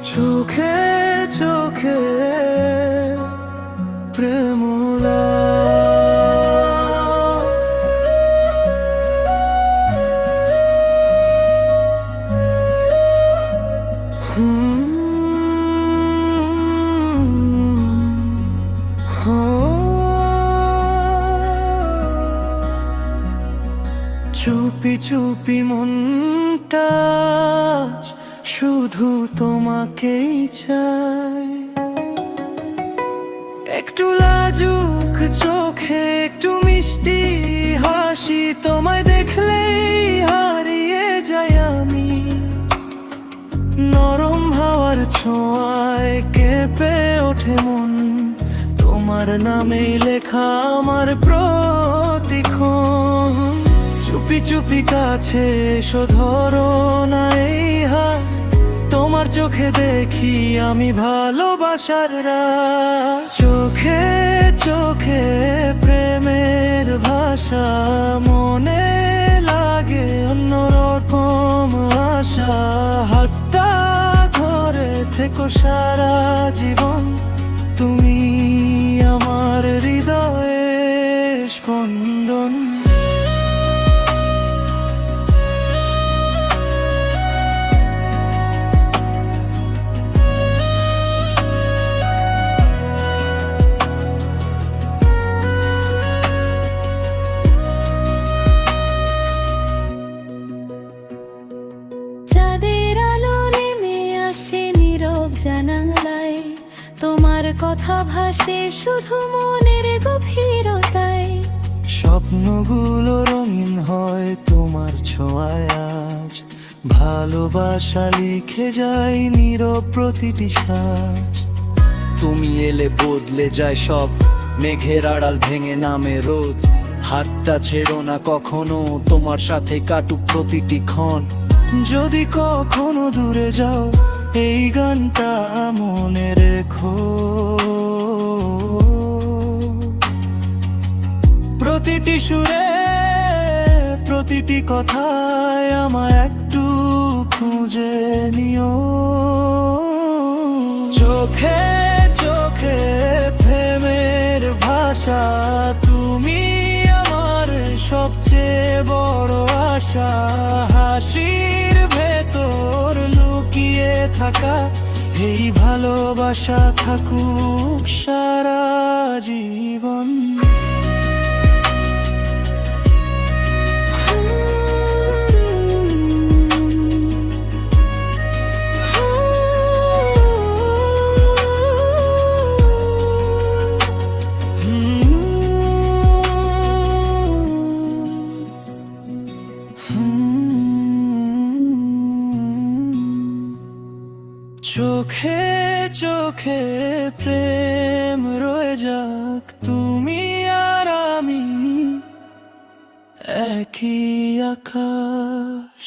চোখে চোখে প্রেমলা চুপি চুপি মনটা শুধু তোমাকেই চাই, একটু লাজুক চোখে একটু মিষ্টি হাসি, তোমায় দেখলেই হারিয়ে যাই আমি। নরম হাওয়ার ছোঁয়ায় কেঁপে ওঠে মন, তোমার নামেই লেখা আমার প্রতিক্ষণ। চুপি চুপি কাছে এসো, ধরো না এই হাত, তোমার চোখে দেখি আমি ভালোবাসার রাত। চোখে চোখে প্রেমের ভাষা, মনে লাগে অন্যরকম আশা। হাতটা ধরে থেকো সারা জীবন, তুমি আমার হৃদয়ের স্পন্দন। চাঁদের আলো নেমে আসে নীরব জানালায়, তোমার কথা ভাসে শুধু মনের গভীরতায়। স্বপ্নগুলো রঙিন হয় তোমার ছোঁয়ায় আজ, ভালোবাসা লিখে যায় নীরব প্রতিটি সাজ। তুমি এলে বদলে যায় সব, মেঘের আড়াল ভেঙে নামে রোদ। হাতটা ছেড়ো না কখনো, তোমার সাথে কাটুক প্রতিটি ক্ষণ। যদি কখনো দূরে যাও, এই গানটা মনে রেখো। প্রতিটি সুরে প্রতিটি কথায় আমায় একটু খুঁজে নিও। চোখে চোখে প্রেমের ভাষা, তুমি আমার সবচেয়ে বড় আশা। হাসির ভেতর লুকিয়ে থাকা এই ভালোবাসা থাকুক সারা জীবন। চোখে চোখে প্রেম রয়ে যাক, তুমি আর আমি একই আকাশ।